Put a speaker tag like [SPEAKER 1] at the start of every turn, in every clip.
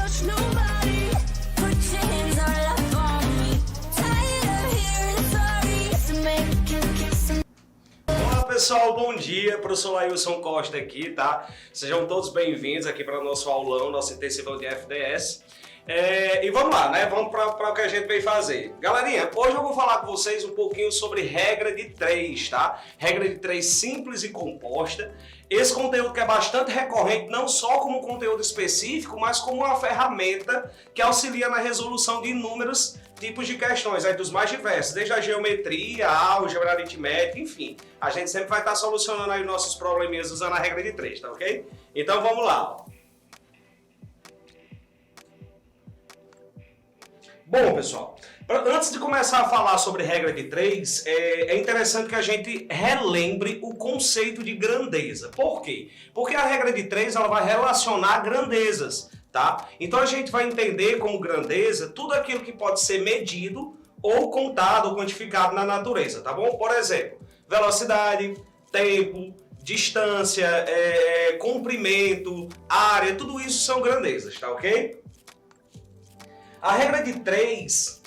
[SPEAKER 1] trust nobody. Put your hands all up on me. Tired of hearing sorry. Some
[SPEAKER 2] Olá pessoal, bom dia, professor Lailson Costa aqui, tá? Sejam todos bem-vindos aqui para o nosso aulão, nosso intensivão de FDS. E vamos lá, né? Vamos para o que a gente veio fazer. Galerinha, hoje eu vou falar com vocês um pouquinho sobre regra de 3, tá? Regra de 3 simples e composta. Esse conteúdo que é bastante recorrente, não só como conteúdo específico, mas como uma ferramenta que auxilia na resolução de inúmeros tipos de questões, aí dos mais diversos, desde a geometria, álgebra, aritmética, enfim. A gente sempre vai estar solucionando aí nossos probleminhas usando a regra de 3, tá ok? Então vamos lá. Bom, pessoal, antes de começar a falar sobre regra de 3, é interessante que a gente relembre o conceito de grandeza. Por quê? Porque a regra de 3 ela vai relacionar grandezas, tá? Então a gente vai entender como grandeza tudo aquilo que pode ser medido ou contado ou quantificado na natureza, tá bom? Por exemplo, velocidade, tempo, distância, comprimento, área, tudo isso são grandezas, tá ok? A regra de 3,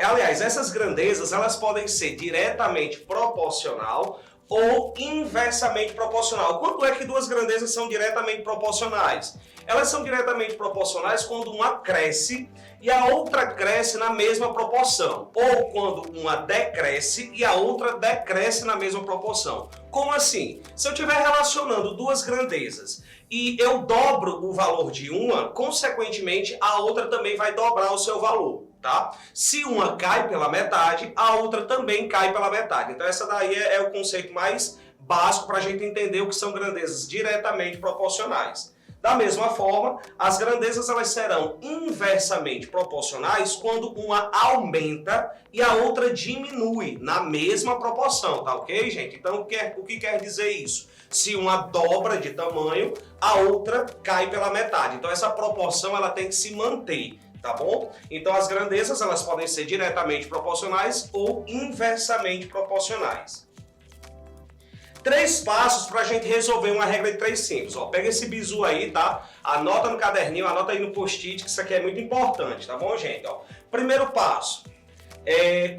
[SPEAKER 2] aliás, essas grandezas elas podem ser diretamente proporcional ou inversamente proporcional. Quando é que duas grandezas são diretamente proporcionais? Elas são diretamente proporcionais quando uma cresce e a outra cresce na mesma proporção, ou quando uma decresce e a outra decresce na mesma proporção. Como assim? Se eu estiver relacionando duas grandezas e eu dobro o valor de uma, consequentemente a outra também vai dobrar o seu valor, tá? Se uma cai pela metade, a outra também cai pela metade. Então essa daí é o conceito mais básico para a gente entender o que são grandezas diretamente proporcionais. Da mesma forma, as grandezas elas serão inversamente proporcionais quando uma aumenta e a outra diminui na mesma proporção, tá ok, gente? Então, o que quer dizer isso? Se uma dobra de tamanho, a outra cai pela metade. Então, essa proporção ela tem que se manter, tá bom? Então, as grandezas elas podem ser diretamente proporcionais ou inversamente proporcionais. 3 passos para a gente resolver uma regra de 3 simples. Ó, pega esse bizu aí, tá? Anota no caderninho, anota aí no post-it, que isso aqui é muito importante, tá bom, gente? Ó, primeiro passo.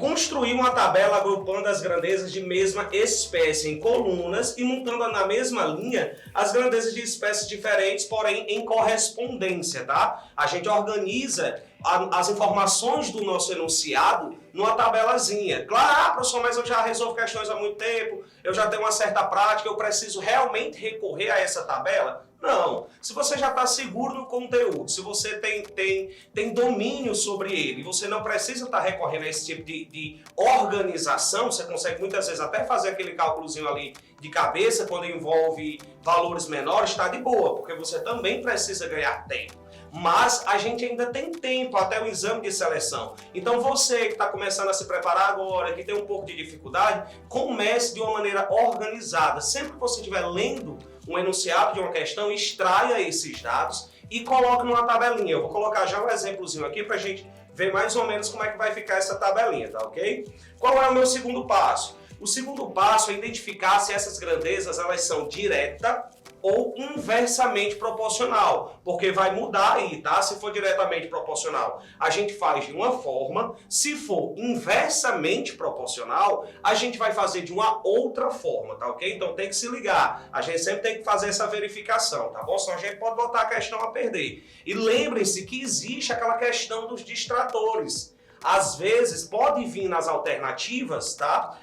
[SPEAKER 2] Construir uma tabela agrupando as grandezas de mesma espécie em colunas e montando na mesma linha as grandezas de espécies diferentes, porém em correspondência, tá? A gente organiza as informações do nosso enunciado numa tabelazinha. Claro, professor, mas eu já resolvo questões há muito tempo, eu já tenho uma certa prática, eu preciso realmente recorrer a essa tabela? Não. Se você já está seguro no conteúdo, se você tem domínio sobre ele, você não precisa estar recorrendo a esse tipo de organização, você consegue muitas vezes até fazer aquele cálculozinho ali de cabeça, quando envolve valores menores, está de boa, porque você também precisa ganhar tempo. Mas a gente ainda tem tempo até o exame de seleção. Então você que está começando a se preparar agora, que tem um pouco de dificuldade, comece de uma maneira organizada. Sempre que você estiver lendo um enunciado de uma questão, extraia esses dados e coloque numa tabelinha. Eu vou colocar já um exemplozinho aqui para a gente ver mais ou menos como é que vai ficar essa tabelinha, tá ok? Qual é o meu segundo passo? O segundo passo é identificar se essas grandezas elas são direta ou inversamente proporcional, porque vai mudar aí, tá? Se for diretamente proporcional, a gente faz de uma forma, se for inversamente proporcional, a gente vai fazer de uma outra forma, tá ok? Então tem que se ligar, a gente sempre tem que fazer essa verificação, tá bom? Senão a gente pode botar a questão a perder. E lembrem-se que existe aquela questão dos distratores. Às vezes pode vir nas alternativas, tá?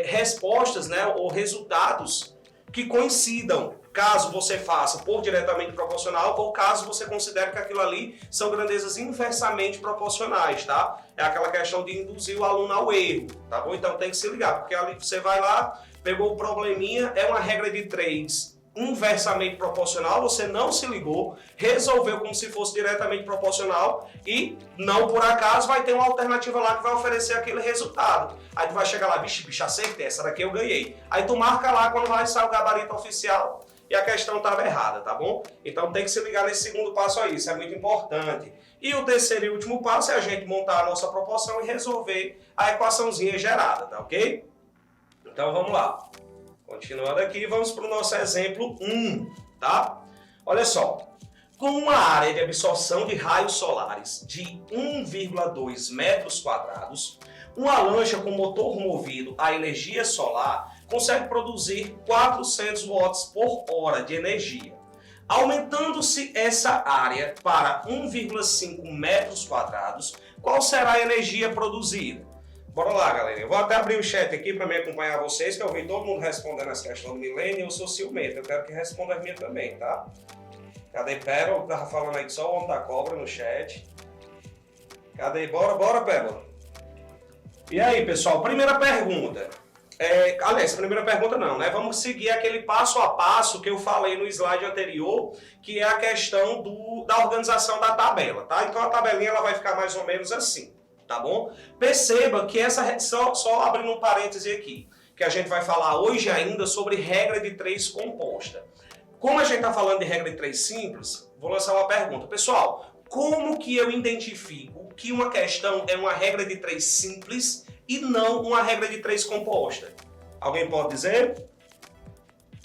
[SPEAKER 2] Respostas, né? Ou resultados que coincidam, caso você faça por diretamente proporcional ou caso você considere que aquilo ali são grandezas inversamente proporcionais, tá? É aquela questão de induzir o aluno ao erro, tá bom? Então tem que se ligar, porque ali você vai lá, pegou o probleminha, é uma regra de 3 inversamente proporcional, você não se ligou, resolveu como se fosse diretamente proporcional e não por acaso vai ter uma alternativa lá que vai oferecer aquele resultado. Aí tu vai chegar lá, bicho, acertei, essa daqui eu ganhei. Aí tu marca lá quando vai sair o gabarito oficial e a questão estava errada, tá bom? Então tem que se ligar nesse segundo passo aí, isso é muito importante. E o terceiro e último passo é a gente montar a nossa proporção e resolver a equaçãozinha gerada, tá ok? Então vamos lá. Continuando aqui, vamos para o nosso exemplo 1, tá? Olha só. com uma área de absorção de raios solares de 1,2 metros quadrados, uma lancha com motor movido a energia solar consegue produzir 400 watts por hora de energia. Aumentando-se essa área para 1,5 metros quadrados, qual será a energia produzida? Bora lá, galera. Eu vou até abrir o chat aqui para me acompanhar vocês, que eu vi todo mundo respondendo essa questão do milênio e eu sou ciumento. Eu quero que responda as minhas também, tá? Cadê Pérola? Tava falando aí que só o homem da cobra no chat. Cadê? Bora, Pérola. E aí, pessoal? Primeira pergunta. Aliás, primeira pergunta não, né? Vamos seguir aquele passo a passo que eu falei no slide anterior, que é a questão da organização da tabela, tá? Então a tabelinha ela vai ficar mais ou menos assim, tá bom? Perceba que só abrindo um parêntese aqui, que a gente vai falar hoje ainda sobre regra de 3 composta. Como a gente está falando de regra de 3 simples, vou lançar uma pergunta. Pessoal, como que eu identifico que uma questão é uma regra de 3 simples e não uma regra de 3 composta? Alguém pode dizer?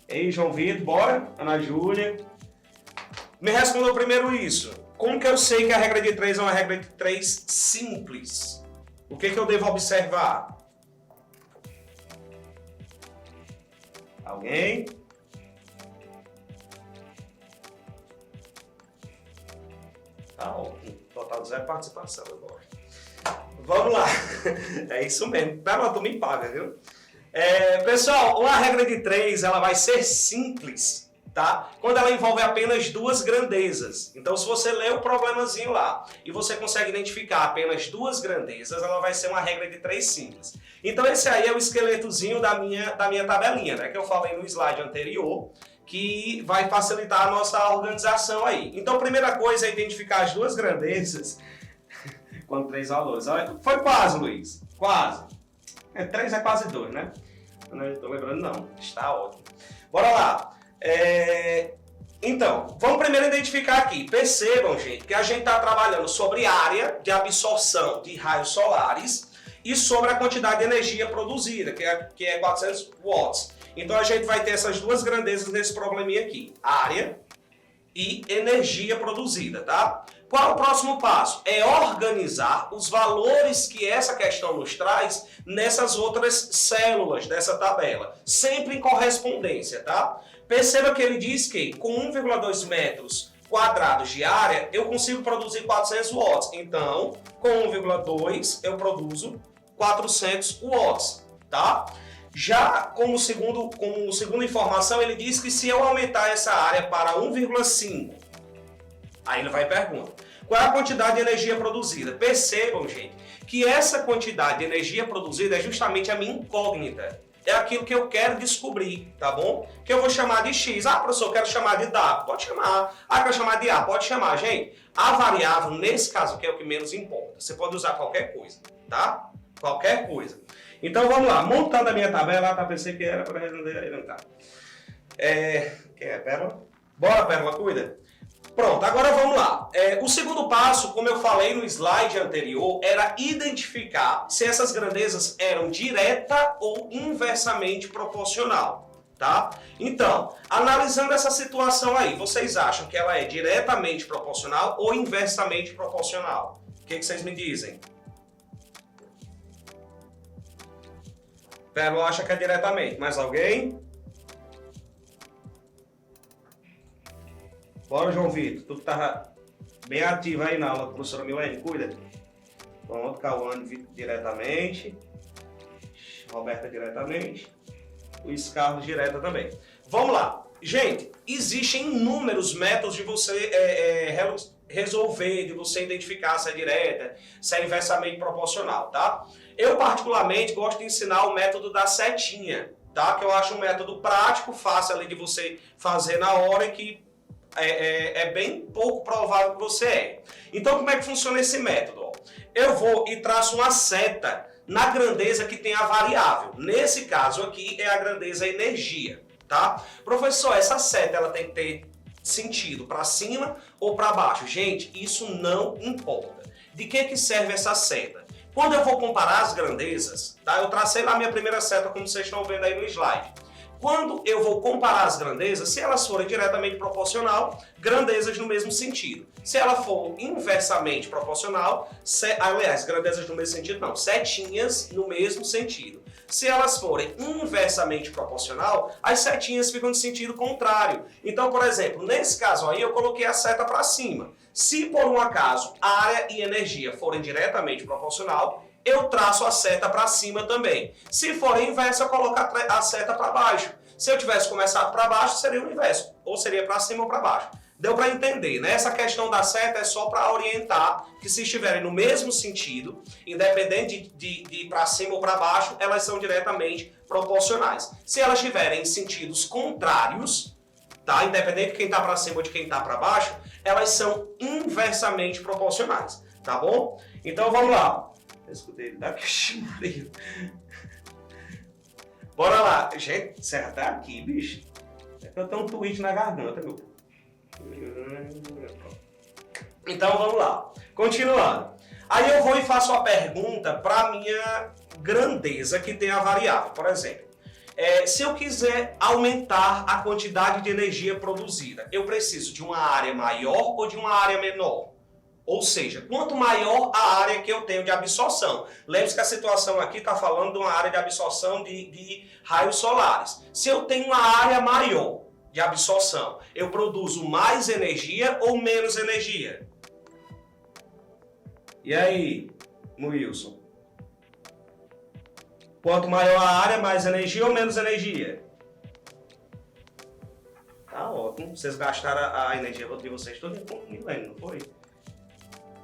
[SPEAKER 2] Ei, João Vitor, bora? Ana Júlia. Me respondam primeiro isso. Como que eu sei que a regra de 3 é uma regra de 3 simples? O que eu devo observar? Alguém? Tá ótimo. Total de 0 participação, eu gosto. Vamos lá. É isso mesmo. Pera, tu me paga, viu? Pessoal, uma regra de 3, ela vai ser simples, tá? Quando ela envolve apenas 2 grandezas. Então, se você ler o problemazinho lá e você consegue identificar apenas 2 grandezas, ela vai ser uma regra de 3 simples. Então, esse aí é o esqueletozinho da minha tabelinha, né? Que eu falei no slide anterior, que vai facilitar a nossa organização aí. Então, a primeira coisa é identificar as 2 grandezas com 3 valores. Foi quase, Luiz. Quase. 3 é quase 2, né? Não estou lembrando, não. Está ótimo. Bora lá. Então, vamos primeiro identificar aqui. Percebam, gente, que a gente está trabalhando sobre área de absorção de raios solares e sobre a quantidade de energia produzida, que é 400 watts. Então, a gente vai ter essas 2 grandezas nesse probleminha aqui. Área e energia produzida, tá? Qual é o próximo passo? É organizar os valores que essa questão nos traz nessas outras células dessa tabela, sempre em correspondência, tá? Perceba que ele diz que com 1,2 metros quadrados de área, eu consigo produzir 400 watts. Então, com 1,2 eu produzo 400 watts, tá? Já como segunda informação, ele diz que se eu aumentar essa área para 1,5, aí ele vai perguntar, qual é a quantidade de energia produzida? Percebam, gente, que essa quantidade de energia produzida é justamente a minha incógnita. É aquilo que eu quero descobrir, tá bom? Que eu vou chamar de X. Ah, professor, eu quero chamar de W. Pode chamar. Ah, quero chamar de A. Pode chamar, gente. A variável, nesse caso aqui, é o que menos importa. Você pode usar qualquer coisa, tá? Qualquer coisa. Então, vamos lá. Montando a minha tabela, tá? Pensei que era para responder aí, não tá. Quem é Pérola? Bora, Pérola, cuida. Pronto, agora vamos lá. O segundo passo, como eu falei no slide anterior, era identificar se essas grandezas eram direta ou inversamente proporcional, tá? Então, analisando essa situação aí, vocês acham que ela é diretamente proporcional ou inversamente proporcional? O que vocês me dizem? Pérola acha que é diretamente, mais alguém? Bora, João Vitor. Tu que tava bem ativo aí na aula, professora Milene, cuida. Pronto, Cauane diretamente. Roberta diretamente. Luiz Carlos direta também. Vamos lá. Gente, existem inúmeros métodos de você resolver, de você identificar se é direta, se é inversamente proporcional, tá? Eu, particularmente, gosto de ensinar o método da setinha, tá? Que eu acho um método prático, fácil ali de você fazer na hora e que é bem pouco provável que você erre. Então, como é que funciona esse método? Eu vou e traço uma seta na grandeza que tem a variável. Nesse caso aqui é a grandeza energia, tá? Professor, essa seta ela tem que ter sentido para cima ou para baixo? Gente, isso não importa. De que serve essa seta? Quando eu vou comparar as grandezas, tá? Eu tracei lá a minha primeira seta, como vocês estão vendo aí no slide. quando eu vou comparar as grandezas, se elas forem diretamente proporcional, grandezas no mesmo sentido. Se ela for inversamente proporcional, aliás, grandezas no mesmo sentido não, setinhas no mesmo sentido. Se elas forem inversamente proporcional, as setinhas ficam de sentido contrário. Então, por exemplo, nesse caso aí eu coloquei a seta para cima. Se por um acaso área e energia forem diretamente proporcional, eu traço a seta para cima também. Se for inversa, eu coloco a seta para baixo. Se eu tivesse começado para baixo, seria o inverso, ou seria para cima ou para baixo. Deu para entender, né? Essa questão da seta é só para orientar que se estiverem no mesmo sentido, independente de ir para cima ou para baixo, elas são diretamente proporcionais. Se elas estiverem em sentidos contrários, tá? Independente de quem está para cima ou de quem está para baixo, elas são inversamente proporcionais, tá bom? Então vamos lá. Eu escutei ele daqui, frio. Bora lá. Gente, você tá aqui, bicho. É que eu tenho um tweet na garganta, meu povo. Então vamos lá, continuando. Aí eu vou e faço a pergunta para minha grandeza que tem a variável. Por exemplo, se eu quiser aumentar a quantidade de energia produzida, eu preciso de uma área maior ou de uma área menor? Ou seja, quanto maior a área que eu tenho de absorção. Lembre-se que a situação aqui está falando de uma área de absorção de raios solares. Se eu tenho uma área maior de absorção, eu produzo mais energia ou menos energia? E aí, Wilson? Quanto maior a área, mais energia ou menos energia? Tá ótimo. Vocês gastaram a energia de vocês toda comigo, não foi?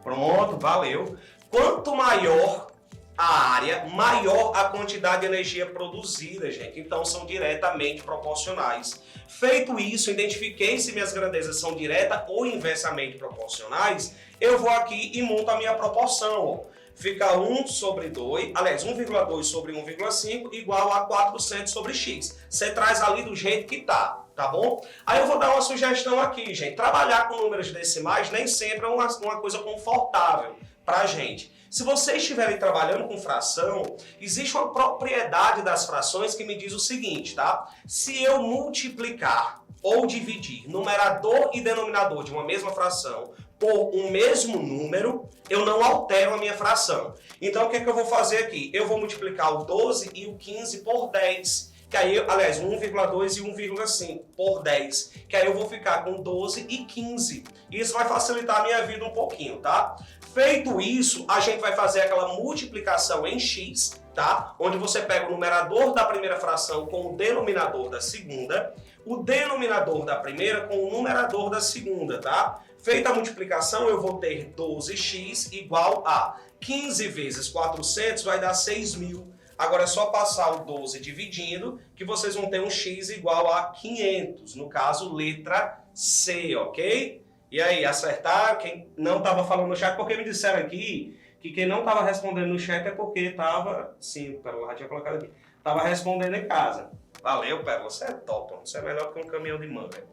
[SPEAKER 2] Pronto, valeu. Quanto maior a área, maior a quantidade de energia produzida, gente. Então, são diretamente proporcionais. Feito isso, identifiquei se minhas grandezas são direta ou inversamente proporcionais, eu vou aqui e monto a minha proporção. Ó. Fica 1 sobre 2, aliás, 1,2 sobre 1,5 igual a 400 sobre x. Você traz ali do jeito que tá bom? Aí eu vou dar uma sugestão aqui, gente. Trabalhar com números decimais nem sempre é uma coisa confortável pra gente. Se vocês estiverem trabalhando com fração, existe uma propriedade das frações que me diz o seguinte, tá? Se eu multiplicar ou dividir numerador e denominador de uma mesma fração por um mesmo número, eu não altero a minha fração. Então, o que é que eu vou fazer aqui? Eu vou multiplicar o 12 e o 15 por 10. Que aí, aliás, 1,2 e 1,5 por 10, que aí eu vou ficar com 12 e 15. Isso vai facilitar a minha vida um pouquinho, tá? Feito isso, a gente vai fazer aquela multiplicação em x, tá? Onde você pega o numerador da primeira fração com o denominador da segunda, o denominador da primeira com o numerador da segunda, tá? Feita a multiplicação, eu vou ter 12x igual a 15 vezes 400 vai dar 6.000. Agora é só passar o 12 dividindo, que vocês vão ter um x igual a 500, no caso, letra C, ok? E aí, acertaram? Quem não estava falando no chat, porque me disseram aqui que quem não estava respondendo no chat é porque estava... Sim, o Pérola já tinha colocado aqui. Estava respondendo em casa. Valeu, Pérola, você é top, você é melhor que um caminhão de manga.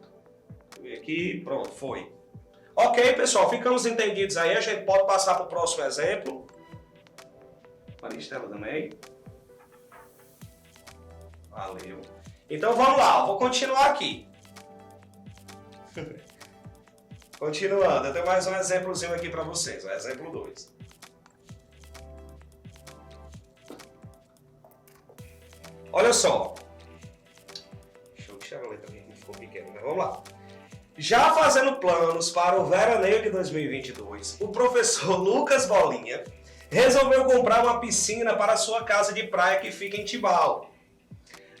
[SPEAKER 2] Aqui, pronto, foi. Ok, pessoal, ficamos entendidos aí, a gente pode passar para o próximo exemplo. Maristela também. Valeu. Então vamos lá, eu vou continuar aqui. Continuando, eu tenho mais um exemplozinho aqui para vocês, o exemplo 2. Olha só. Deixa eu tirar a letra aqui que ficou pequena, mas vamos lá. Já fazendo planos para o veraneio de 2022, o professor Lucas Bolinha resolveu comprar uma piscina para a sua casa de praia que fica em Tibau.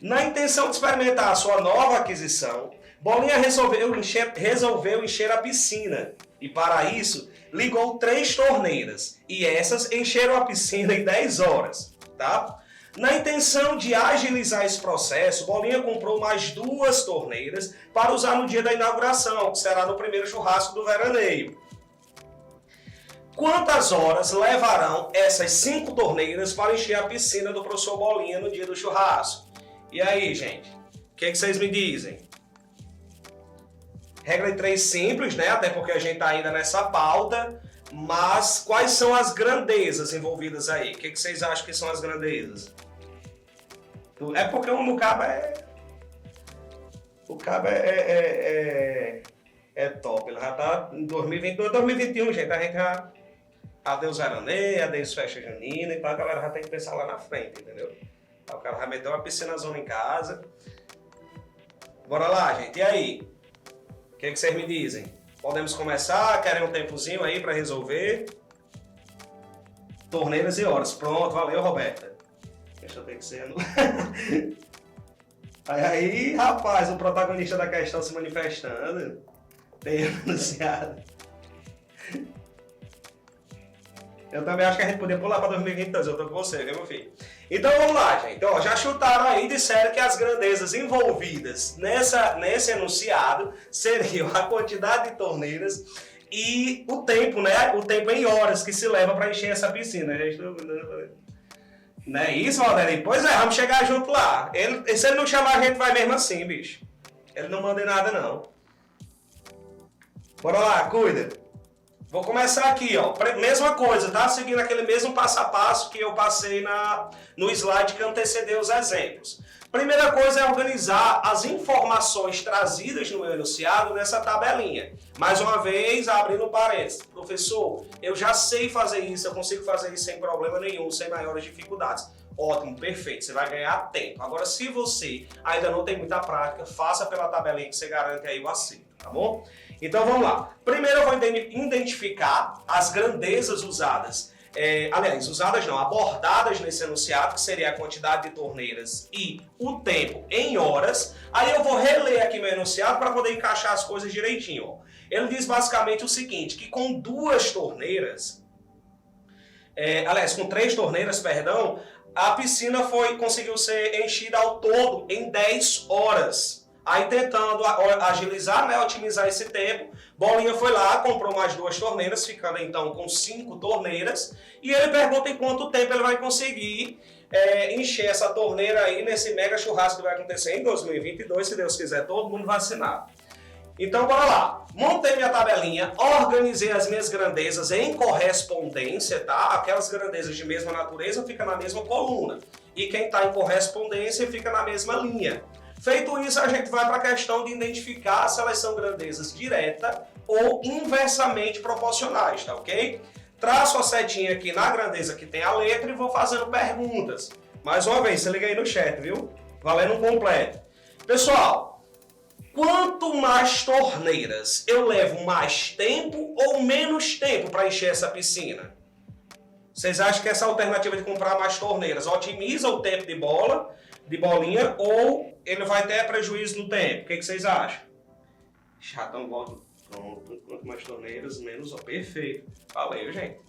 [SPEAKER 2] Na intenção de experimentar a sua nova aquisição, Bolinha resolveu encher a piscina e, para isso, ligou 3 torneiras e essas encheram a piscina em 10 horas. Tá? Na intenção de agilizar esse processo, Bolinha comprou mais 2 torneiras para usar no dia da inauguração, que será no primeiro churrasco do veraneio. Quantas horas levarão essas 5 torneiras para encher a piscina do professor Bolinha no dia do churrasco? E aí, gente? O que vocês me dizem? Regra de 3 simples, né? Até porque a gente está ainda nessa pauta. Mas quais são as grandezas envolvidas aí? O que vocês acham que são as grandezas? É porque o Mucaba O cabo é top. Ele já tá em 2022, 2021, gente. A gente já... Adeus veraneio, adeus festa junina, então a galera já tem que pensar lá na frente, entendeu? Aí o cara vai meter uma piscina zona em casa. Bora lá, gente. E aí? O que vocês me dizem? Podemos começar? Querem um tempozinho aí pra resolver? Torneiras e horas. Pronto, valeu, Roberta. Deixa eu ter que ser... Aí, rapaz, o protagonista da questão se manifestando. Tem anunciado. Eu também acho que a gente podia pular para 2022, eu tô com você, viu, meu filho? Então vamos lá, gente. Ó, já chutaram aí e disseram que as grandezas envolvidas nesse enunciado seriam a quantidade de torneiras e o tempo, né? O tempo em horas que se leva para encher essa piscina. Não é isso, Valderinho? Pois é, vamos chegar junto lá. Se ele não chamar, a gente vai mesmo assim, bicho. Ele não manda em nada, não. Bora lá, cuida. Vou começar aqui, ó. Mesma coisa, tá? Seguindo aquele mesmo passo a passo que eu passei no slide que antecedeu os exemplos. Primeira coisa é organizar as informações trazidas no enunciado nessa tabelinha. Mais uma vez, abrindo parênteses. Professor, eu já sei fazer isso, eu consigo fazer isso sem problema nenhum, sem maiores dificuldades. Ótimo, perfeito, você vai ganhar tempo. Agora, se você ainda não tem muita prática, faça pela tabelinha que você garante aí o acerto, tá bom? Então vamos lá. Primeiro eu vou identificar as grandezas usadas. Usadas não, abordadas nesse enunciado, que seria a quantidade de torneiras e o tempo em horas. Aí eu vou reler aqui meu enunciado para poder encaixar as coisas direitinho. Ó. Ele diz basicamente o seguinte, que com duas torneiras, com 3 torneiras, perdão, a piscina conseguiu ser enchida ao todo em 10 horas. Aí tentando agilizar, né, otimizar esse tempo, Bolinha foi lá, comprou mais 2 torneiras, ficando então com 5 torneiras, e ele pergunta em quanto tempo ele vai conseguir encher essa torneira aí nesse mega churrasco que vai acontecer em 2022, se Deus quiser, todo mundo vacinado. Então bora lá, montei minha tabelinha, organizei as minhas grandezas em correspondência, tá? Aquelas grandezas de mesma natureza ficam na mesma coluna, e quem está em correspondência fica na mesma linha. Feito isso, a gente vai para a questão de identificar se elas são grandezas direta ou inversamente proporcionais, tá ok? Traço a setinha aqui na grandeza que tem a letra e vou fazendo perguntas. Mais uma vez, se liga aí no chat, viu? Valendo um completo. Pessoal, quanto mais torneiras eu levo mais tempo ou menos tempo para encher essa piscina? Vocês acham que essa alternativa de comprar mais torneiras otimiza o tempo de bolinha, ou ele vai ter prejuízo no tempo? O que vocês acham? Chatão, volta. Pronto. Quanto mais torneiras, menos. Ó, perfeito. Valeu, gente.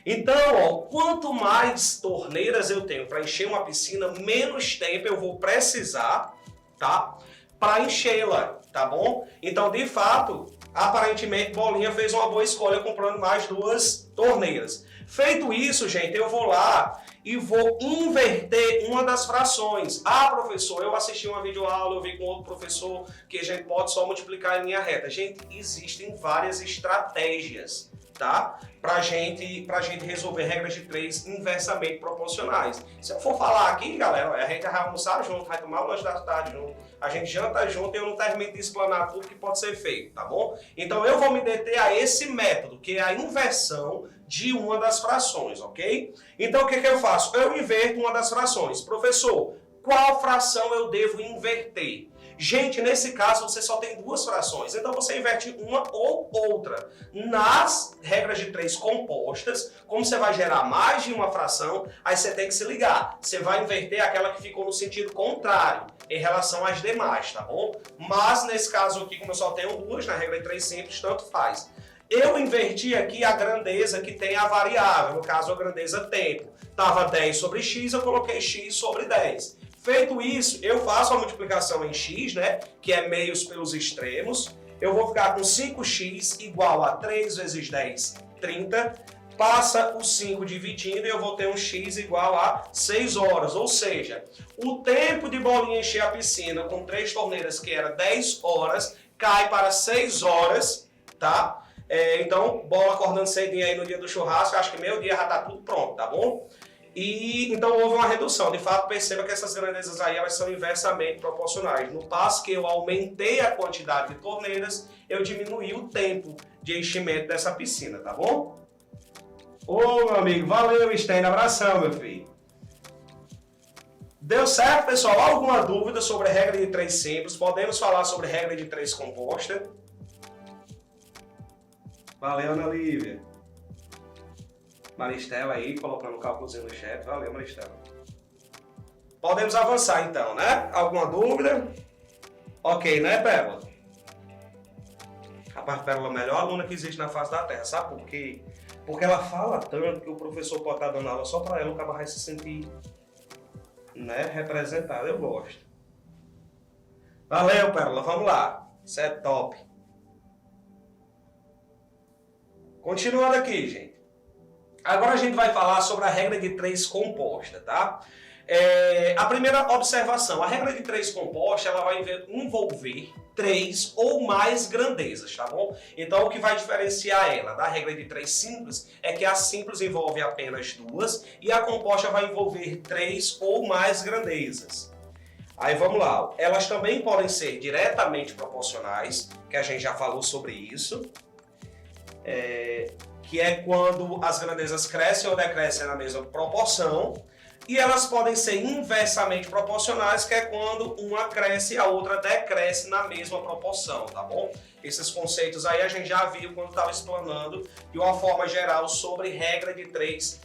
[SPEAKER 2] Então, ó, quanto mais torneiras eu tenho para encher uma piscina, menos tempo eu vou precisar, tá? Para enchê-la, tá bom? Então, de fato, aparentemente, Bolinha fez uma boa escolha comprando mais 2 torneiras. Feito isso, gente, eu vou lá e vou inverter uma das frações. Ah, professor, eu assisti uma videoaula, eu vi com outro professor que a gente pode só multiplicar em linha reta. Gente, existem várias estratégias, tá? Pra gente resolver regras de 3 inversamente proporcionais. Se eu for falar aqui, galera, a gente vai almoçar junto, vai tomar o lanche da tarde junto, a gente janta junto e eu não termino de explanar tudo que pode ser feito, tá bom? Então eu vou me deter a esse método, que é a inversão de uma das frações, ok? Então o que eu faço? Eu inverto uma das frações. Professor, qual fração eu devo inverter? Gente, nesse caso você só tem 2 frações, então você inverte uma ou outra. Nas regras de 3 compostas, como você vai gerar mais de uma fração, aí você tem que se ligar. Você vai inverter aquela que ficou no sentido contrário em relação às demais, tá bom? Mas nesse caso aqui, como eu só tenho 2, na regra de 3 simples, tanto faz. Eu inverti aqui a grandeza que tem a variável, no caso a grandeza tempo. Estava 10 sobre x, eu coloquei x sobre 10. Feito isso, eu faço a multiplicação em x, né, que é meios pelos extremos. Eu vou ficar com 5x igual a 3 vezes 10, 30. Passa o 5 dividindo e eu vou ter um x igual a 6 horas. Ou seja, o tempo de Bolinha encher a piscina com 3 torneiras, que era 10 horas, cai para 6 horas, tá? Então, Bola acordando cedinho aí no dia do churrasco, acho que meio dia já tá tudo pronto, tá bom? E então houve uma redução. De fato, perceba que essas grandezas aí elas são inversamente proporcionais. No passo que eu aumentei a quantidade de torneiras, eu diminui o tempo de enchimento dessa piscina, tá bom? Ô, meu amigo, valeu, Stein, abração, meu filho. Deu certo, pessoal? Alguma dúvida sobre a regra de 3 simples? Podemos falar sobre a regra de 3 composta? Valeu, Ana Lívia. Maristela aí, colocando o cálculozinho no chat. Valeu, Maristela. Podemos avançar então, né? Alguma dúvida? Ok, né, Pérola? Rapaz, Pérola é a melhor aluna que existe na face da Terra. Sabe por quê? Porque ela fala tanto que o professor pode estar dando aula só para ela, o cara vai se sentir, né, representado. Eu gosto. Valeu, Pérola. Vamos lá. Isso é top. Continuando aqui, gente. Agora a gente vai falar sobre a regra de 3 composta, tá? A primeira observação, a regra de 3 composta, ela vai envolver 3 ou mais grandezas, tá bom? Então o que vai diferenciar ela da regra de 3 simples é que a simples envolve apenas 2 e a composta vai envolver 3 ou mais grandezas. Aí vamos lá, elas também podem ser diretamente proporcionais, que a gente já falou sobre isso. Que é quando as grandezas crescem ou decrescem na mesma proporção, e elas podem ser inversamente proporcionais, que é quando uma cresce e a outra decresce na mesma proporção, tá bom? Esses conceitos aí a gente já viu quando estava explanando de uma forma geral sobre regra de 3,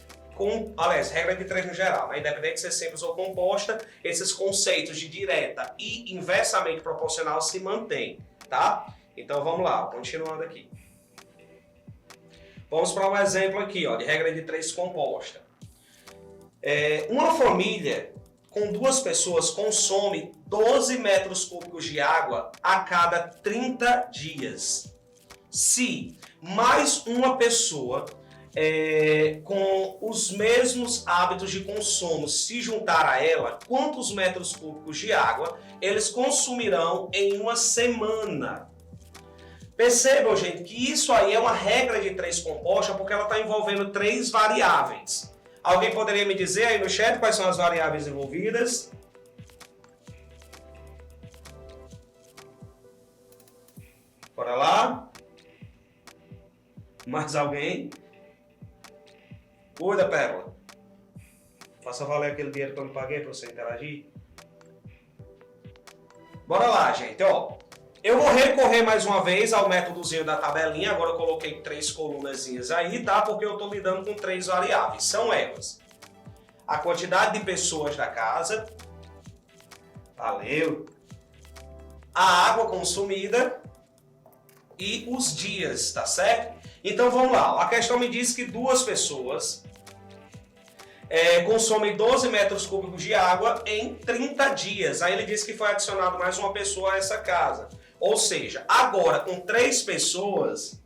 [SPEAKER 2] regra de 3 no geral, né? Independente de ser simples ou composta, esses conceitos de direta e inversamente proporcional se mantêm, tá? Então vamos lá, continuando aqui. Vamos para um exemplo aqui, ó, de regra de 3 composta. Uma família com 2 pessoas consome 12 metros cúbicos de água a cada 30 dias. Se mais uma pessoa com os mesmos hábitos de consumo se juntar a ela, quantos metros cúbicos de água eles consumirão em uma semana? Percebam, gente, que isso aí é uma regra de 3 composta porque ela está envolvendo 3 variáveis. Alguém poderia me dizer aí no chat quais são as variáveis envolvidas? Bora lá. Mais alguém? Cuida, Pérola. Faça valer aquele dinheiro que eu não paguei para você interagir. Bora lá, gente, ó. Eu vou recorrer mais uma vez ao métodozinho da tabelinha, agora eu coloquei 3 colunazinhas aí, tá? Porque eu estou lidando com 3 variáveis. São elas: a quantidade de pessoas da casa, valeu, a água consumida e os dias, tá certo? Então vamos lá, a questão me diz que 2 pessoas consomem 12 metros cúbicos de água em 30 dias. Aí ele diz que foi adicionado mais uma pessoa a essa casa. Ou seja, agora com 3 pessoas,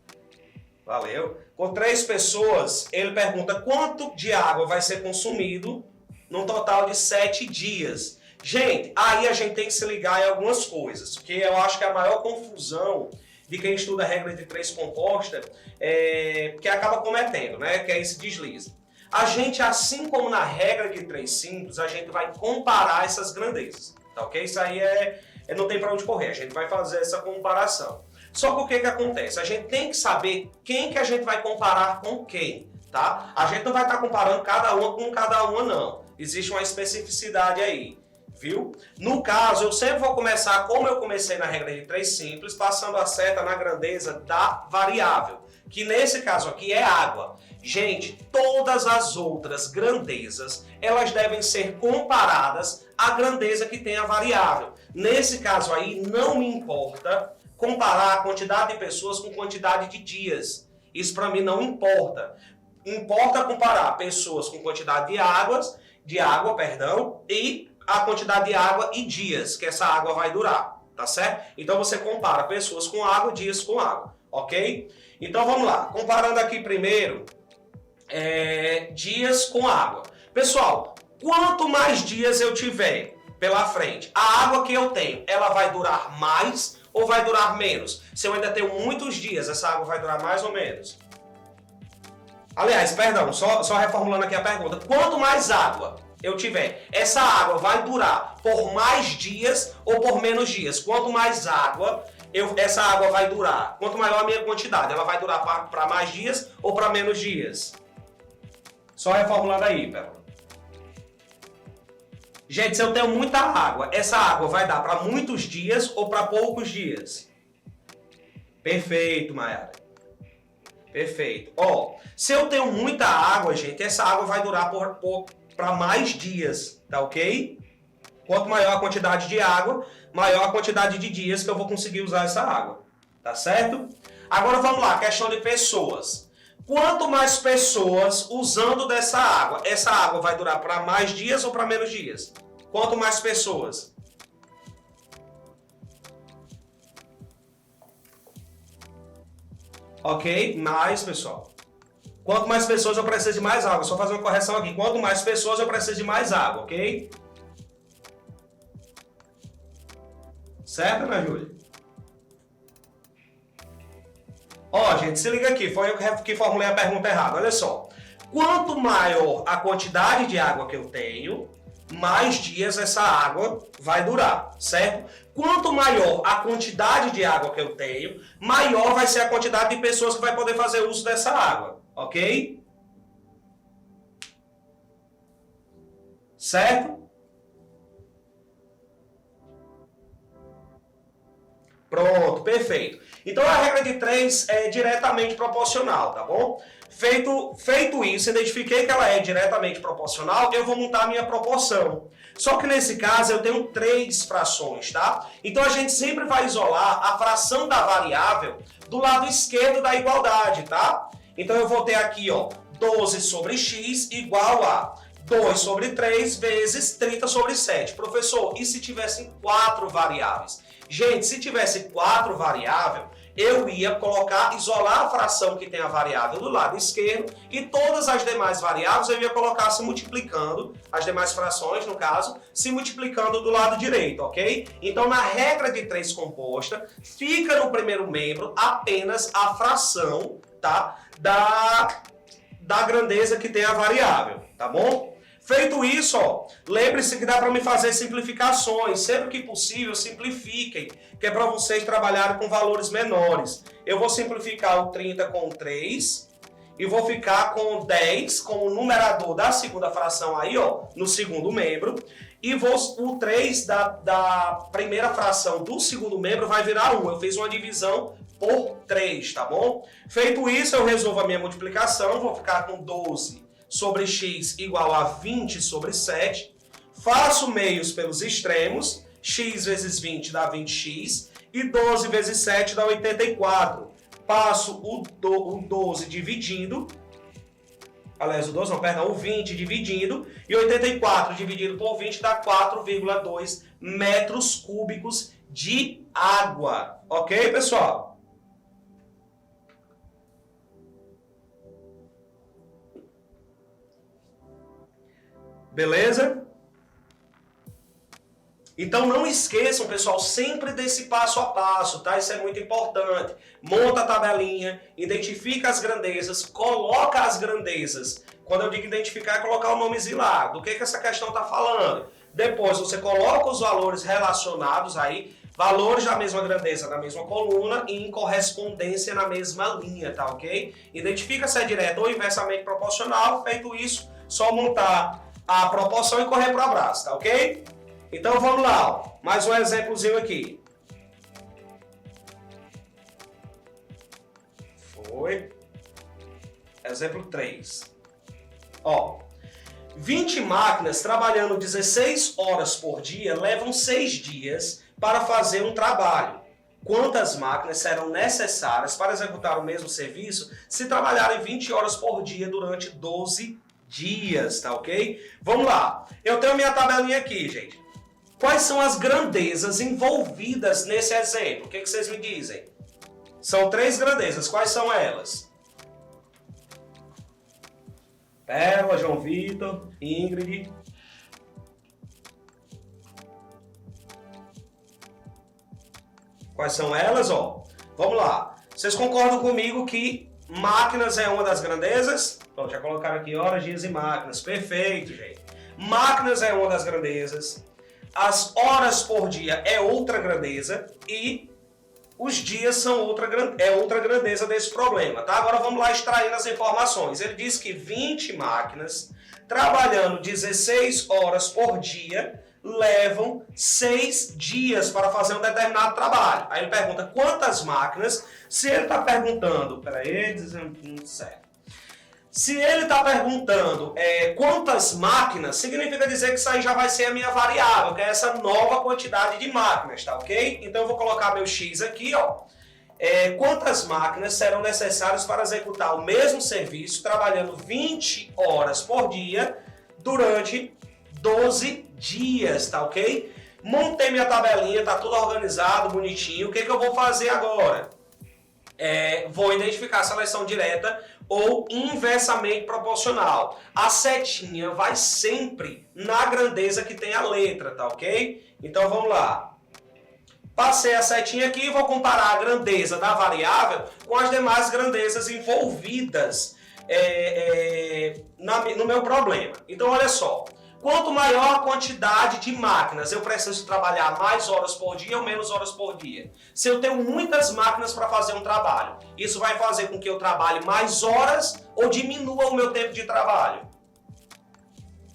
[SPEAKER 2] valeu? Com 3 pessoas, ele pergunta quanto de água vai ser consumido num total de 7 dias. Gente, aí a gente tem que se ligar em algumas coisas, porque eu acho que a maior confusão de quem estuda a regra de 3 composta que acaba cometendo, né? Que é esse deslize. A gente, assim como na regra de 3 simples, a gente vai comparar essas grandezas, tá ok? Isso aí não tem para onde correr, a gente vai fazer essa comparação. Só que o que acontece? A gente tem que saber quem que a gente vai comparar com quem, tá? A gente não vai estar comparando cada uma com cada uma, não. Existe uma especificidade aí, viu? No caso, eu sempre vou começar como eu comecei na regra de 3 simples, passando a seta na grandeza da variável, que nesse caso aqui é água. Gente, todas as outras grandezas, elas devem ser comparadas à grandeza que tem a variável. Nesse caso aí, não me importa comparar a quantidade de pessoas com quantidade de dias. Isso para mim não importa. Importa comparar pessoas com quantidade de água, e a quantidade de água e dias que essa água vai durar, tá certo? Então você compara pessoas com água, dias com água, ok? Então vamos lá, comparando aqui primeiro dias com água. Pessoal, quanto mais dias eu tiver pela frente, a água que eu tenho, ela vai durar mais ou vai durar menos? Se eu ainda tenho muitos dias, essa água vai durar mais ou menos? Aliás, perdão, só reformulando aqui a pergunta. Quanto mais água eu tiver, essa água vai durar por mais dias ou por menos dias? Quanto mais água essa água vai durar? Quanto maior a minha quantidade, ela vai durar para mais dias ou para menos dias? Só reformulando aí, Pérola. Gente, se eu tenho muita água, essa água vai dar para muitos dias ou para poucos dias? Perfeito, Mayara. Perfeito. Ó, se eu tenho muita água, gente, essa água vai durar para mais dias, tá ok? Quanto maior a quantidade de água, maior a quantidade de dias que eu vou conseguir usar essa água, tá certo? Agora vamos lá, questão de pessoas. Quanto mais pessoas usando dessa água, essa água vai durar para mais dias ou para menos dias? Quanto mais pessoas? Ok? Mais, pessoal. Quanto mais pessoas eu preciso de mais água. Só fazer uma correção aqui. Quanto mais pessoas eu preciso de mais água, ok? Certo, Ana Júlia? Ó, gente, se liga aqui. Foi eu que formulei a pergunta errada. Olha só. Quanto maior a quantidade de água que eu tenho, mais dias essa água vai durar, certo? Quanto maior a quantidade de água que eu tenho, maior vai ser a quantidade de pessoas que vai poder fazer uso dessa água, ok? Certo? Pronto, perfeito. Então a regra de 3 é diretamente proporcional, tá bom? Feito isso, identifiquei que ela é diretamente proporcional, eu vou montar a minha proporção. Só que nesse caso eu tenho 3 frações, tá? Então a gente sempre vai isolar a fração da variável do lado esquerdo da igualdade, tá? Então eu vou ter aqui, ó, 12 sobre x igual a 2 sobre 3 vezes 30 sobre 7. Professor, e se tivessem 4 variáveis? Gente, se tivesse 4 variáveis, eu ia isolar a fração que tem a variável do lado esquerdo e todas as demais variáveis eu ia colocar se multiplicando, as demais frações, no caso, se multiplicando do lado direito, ok? Então, na regra de 3 composta, fica no primeiro membro apenas a fração, tá? Da grandeza que tem a variável, tá bom? Feito isso, ó, lembre-se que dá para me fazer simplificações. Sempre que possível, simplifiquem, que é para vocês trabalharem com valores menores. Eu vou simplificar o 30 com 3 e vou ficar com 10 como numerador da segunda fração aí, ó, no segundo membro. E o 3 da primeira fração do segundo membro vai virar 1. Eu fiz uma divisão por 3, tá bom? Feito isso, eu resolvo a minha multiplicação, vou ficar com 12 sobre x igual a 20 sobre 7. Faço meios pelos extremos. X vezes 20 dá 20x. E 12 vezes 7 dá 84. Passo o 12 dividindo. Aliás, o 20 dividindo. E 84 dividido por 20 dá 4,2 metros cúbicos de água. Ok, pessoal? Beleza? Então não esqueçam, pessoal, sempre desse passo a passo, tá? Isso é muito importante. Monta a tabelinha, identifica as grandezas, coloca as grandezas. Quando eu digo identificar, é colocar o nomezinho lá, do que essa questão está falando. Depois você coloca os valores relacionados aí, valores da mesma grandeza na mesma coluna e em correspondência na mesma linha, tá ok? Identifica se é direto ou inversamente proporcional. Feito isso, só montar a proporção e correr para o abraço, tá ok? Então vamos lá, ó. Mais um exemplozinho aqui. Foi. Exemplo 3. Ó, 20 máquinas trabalhando 16 horas por dia levam 6 dias para fazer um trabalho. Quantas máquinas serão necessárias para executar o mesmo serviço se trabalharem 20 horas por dia durante 12 dias, tá ok? Vamos lá. Eu tenho minha tabelinha aqui, gente. Quais são as grandezas envolvidas nesse exemplo? O que vocês me dizem? São 3 grandezas. Quais são elas? Pérola, João Vitor, Ingrid. Quais são elas? Ó, vamos lá. Vocês concordam comigo que máquinas é uma das grandezas. Bom, já colocaram aqui horas, dias e máquinas. Perfeito, gente. Máquinas é uma das grandezas. As horas por dia é outra grandeza. E os dias são outra grandeza desse problema, tá? Agora vamos lá extraindo as informações. Ele diz que 20 máquinas, trabalhando 16 horas por dia, levam 6 dias para fazer um determinado trabalho. Aí ele pergunta quantas máquinas. Se ele está perguntando... certo. Se ele está perguntando quantas máquinas, significa dizer que isso aí já vai ser a minha variável, que é essa nova quantidade de máquinas, tá ok? Então eu vou colocar meu x aqui, ó. Quantas máquinas serão necessárias para executar o mesmo serviço, trabalhando 20 horas por dia, durante 12 dias, tá ok? Montei minha tabelinha, tá tudo organizado, bonitinho. O que eu vou fazer agora? Vou identificar a seleção direta ou inversamente proporcional. A setinha vai sempre na grandeza que tem a letra, tá ok? Então vamos lá. Passei a setinha aqui e vou comparar a grandeza da variável com as demais grandezas envolvidas no meu problema. Então olha só. Quanto maior a quantidade de máquinas, eu preciso trabalhar mais horas por dia ou menos horas por dia. Se eu tenho muitas máquinas para fazer um trabalho, isso vai fazer com que eu trabalhe mais horas ou diminua o meu tempo de trabalho?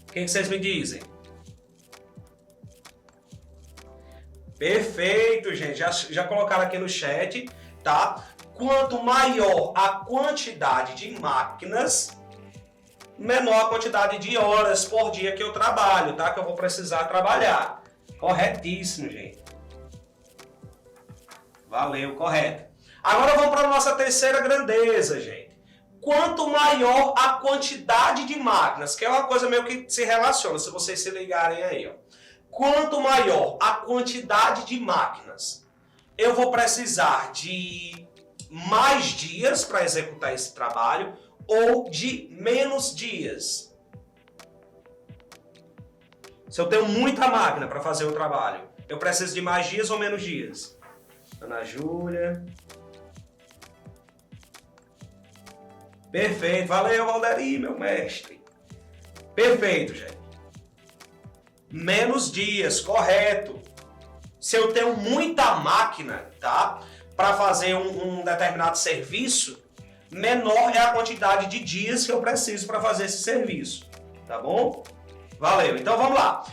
[SPEAKER 2] O que vocês me dizem? Perfeito, gente. Já colocaram aqui no chat, tá? Quanto maior a quantidade de máquinas, menor a quantidade de horas por dia que eu trabalho, tá? Que eu vou precisar trabalhar. Corretíssimo, gente. Valeu, correto. Agora vamos para a nossa terceira grandeza, gente. Quanto maior a quantidade de máquinas, que é uma coisa meio que se relaciona, se vocês se ligarem aí, ó. Quanto maior a quantidade de máquinas, eu vou precisar de mais dias para executar esse trabalho, ou de menos dias. Se eu tenho muita máquina para fazer o trabalho, eu preciso de mais dias ou menos dias? Ana Júlia. Perfeito. Valeu, Valderi, meu mestre. Perfeito, gente. Menos dias, correto. Se eu tenho muita máquina, tá? Para fazer um determinado serviço, menor é a quantidade de dias que eu preciso para fazer esse serviço, tá bom? Valeu, então vamos lá.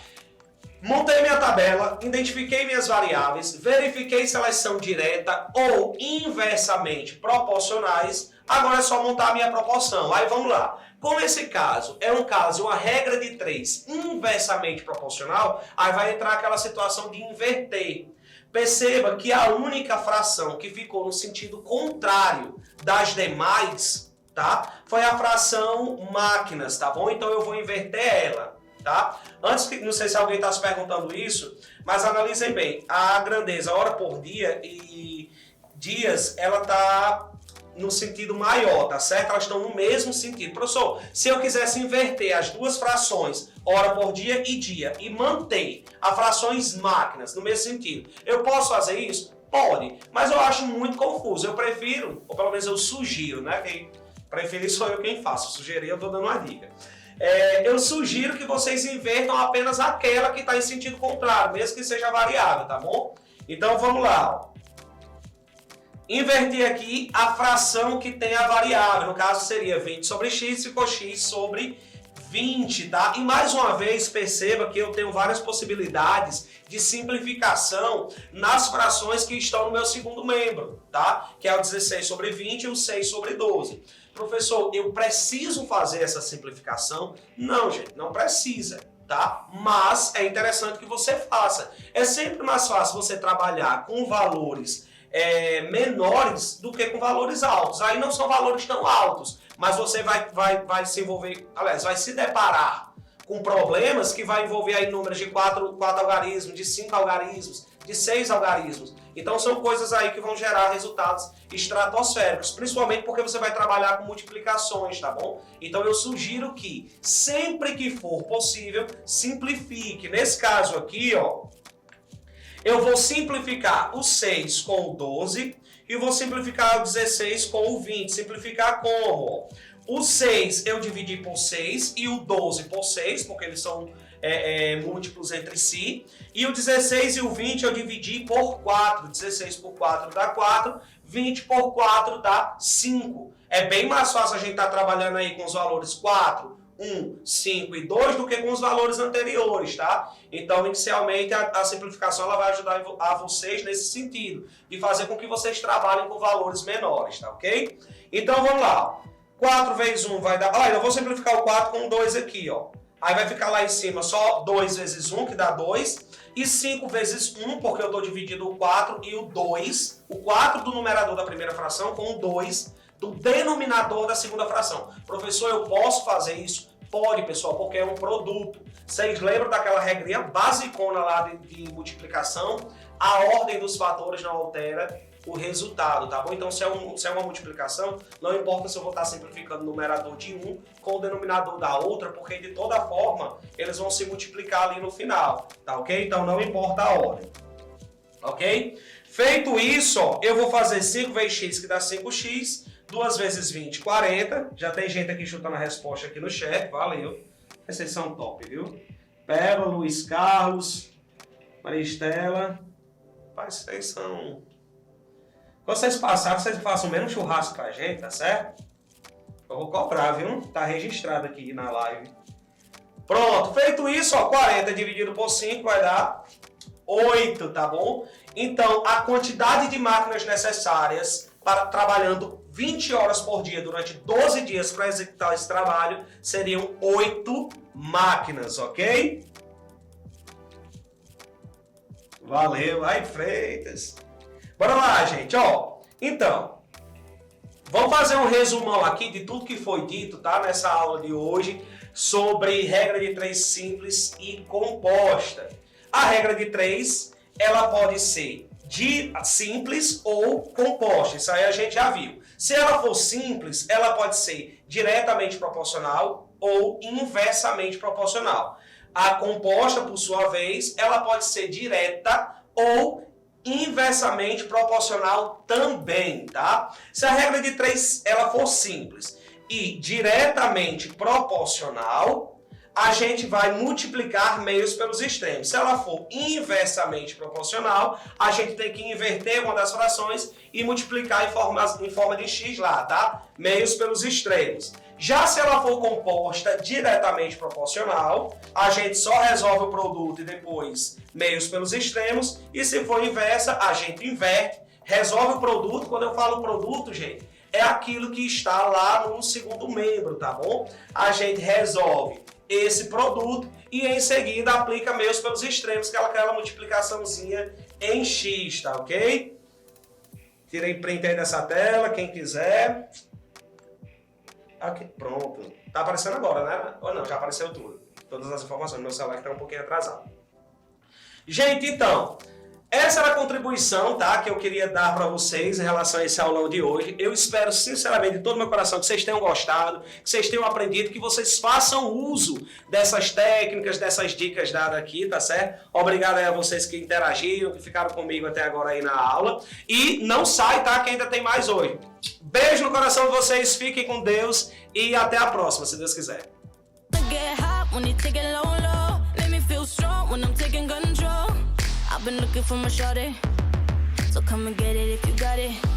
[SPEAKER 2] Montei minha tabela, identifiquei minhas variáveis, verifiquei seleção direta ou inversamente proporcionais, agora é só montar a minha proporção. Aí vamos lá. Como esse caso é um caso, uma regra de 3 inversamente proporcional, aí vai entrar aquela situação de inverter. Perceba que a única fração que ficou no sentido contrário das demais, tá? Foi a fração máquinas, tá bom? Então eu vou inverter ela, tá? Antes que, não sei se alguém está se perguntando isso, mas analisem bem. A grandeza hora por dia e dias, ela tá no sentido maior, tá certo? Elas estão no mesmo sentido. Professor, se eu quisesse inverter as duas frações, hora por dia e dia, e manter as frações máquinas no mesmo sentido, eu posso fazer isso? Pode, mas eu acho muito confuso. Eu prefiro, ou pelo menos eu sugiro, né? Quem preferir sou eu quem faço. Sugerir, eu tô dando uma dica. Eu sugiro que vocês invertam apenas aquela que está em sentido contrário, mesmo que seja variável, tá bom? Então vamos lá, ó. Inverter aqui a fração que tem a variável, no caso seria 20 sobre x, ficou x sobre 20, tá? E mais uma vez perceba que eu tenho várias possibilidades de simplificação nas frações que estão no meu segundo membro, tá? Que é o 16 sobre 20 e o 6 sobre 12. Professor, eu preciso fazer essa simplificação? Não, gente, não precisa, tá? Mas é interessante que você faça. É sempre mais fácil você trabalhar com valores menores do que com valores altos. Aí não são valores tão altos, mas você vai se envolver, aliás, vai se deparar com problemas que vai envolver aí números de 4 algarismos, de 5 algarismos, de 6 algarismos. Então são coisas aí que vão gerar resultados estratosféricos, principalmente porque você vai trabalhar com multiplicações, tá bom? Então eu sugiro que, sempre que for possível, simplifique. Nesse caso aqui, ó, eu vou simplificar o 6 com o 12 e vou simplificar o 16 com o 20. Simplificar como? O 6 eu dividi por 6 e o 12 por 6, porque eles são múltiplos entre si. E o 16 e o 20 eu dividi por 4. 16 por 4 dá 4, 20 por 4 dá 5. É bem mais fácil a gente estar trabalhando aí com os valores 4, 1, 5 e 2 do que com os valores anteriores, tá? Então, inicialmente, a simplificação ela vai ajudar a vocês nesse sentido, de fazer com que vocês trabalhem com valores menores, tá ok? Então, vamos lá. 4 vezes 1 vai dar... Olha, eu vou simplificar o 4 com 2 aqui, ó. Aí vai ficar lá em cima só 2 vezes 1, que dá 2. E 5 vezes 1, porque eu estou dividindo o 4 e o 2. O 4 do numerador da primeira fração com o 2 do denominador da segunda fração. Professor, eu posso fazer isso? Pode, pessoal, porque é um produto. Vocês lembram daquela regrinha basicona lá de multiplicação? A ordem dos fatores não altera o resultado, tá bom? Então, se é uma multiplicação, não importa se eu vou estar simplificando o numerador de 1 com o denominador da outra, porque de toda forma, eles vão se multiplicar ali no final, tá ok? Então, não importa a ordem, ok? Feito isso, ó, eu vou fazer 5 vezes x, que dá 5x, 2 vezes 20, 40. Já tem gente aqui chutando a resposta aqui no chat, valeu. Vocês são top, viu? Pérola, Luiz Carlos, Maria Estela. Rapaz, vocês são... Quando vocês passarem, vocês façam menos churrasco pra gente, tá certo? Eu vou cobrar, viu? Tá registrado aqui na live. Pronto, feito isso, ó, 40 dividido por 5 vai dar 8, tá bom? Então, a quantidade de máquinas necessárias para trabalhando 20 horas por dia durante 12 dias para executar esse trabalho seriam 8 máquinas, ok? Valeu, ai Freitas. Bora lá, gente, ó. Então, vamos fazer um resumão aqui de tudo que foi dito, tá? Nessa aula de hoje sobre regra de 3 simples e composta. A regra de 3, ela pode ser simples ou composta. Isso aí a gente já viu. Se ela for simples, ela pode ser diretamente proporcional ou inversamente proporcional. A composta, por sua vez, ela pode ser direta ou inversamente proporcional também, tá? Se a regra de 3 ela for simples e diretamente proporcional, a gente vai multiplicar meios pelos extremos. Se ela for inversamente proporcional, a gente tem que inverter uma das frações e multiplicar em forma de x lá, tá? Meios pelos extremos. Já se ela for composta diretamente proporcional, a gente só resolve o produto e depois meios pelos extremos. E se for inversa, a gente inverte, resolve o produto. Quando eu falo produto, gente, é aquilo que está lá no segundo membro, tá bom? A gente resolve esse produto e em seguida aplica meios pelos extremos, que é aquela multiplicaçãozinha em x, tá ok? Tirei print aí dessa tela, quem quiser. Aqui, pronto. Tá aparecendo agora, né? Ou não, já apareceu tudo. Todas as informações. Meu celular que tá um pouquinho atrasado. Gente, então, essa era a contribuição, tá, que eu queria dar para vocês em relação a esse aulão de hoje. Eu espero, sinceramente, de todo meu coração, que vocês tenham gostado, que vocês tenham aprendido, que vocês façam uso dessas técnicas, dessas dicas dadas aqui, tá certo? Obrigado aí a vocês que interagiram, que ficaram comigo até agora aí na aula. E não sai, tá, que ainda tem mais hoje. Beijo no coração de vocês, fiquem com Deus e até a próxima, se Deus quiser.
[SPEAKER 1] I've been looking for my shorty, so come and get it if you got it.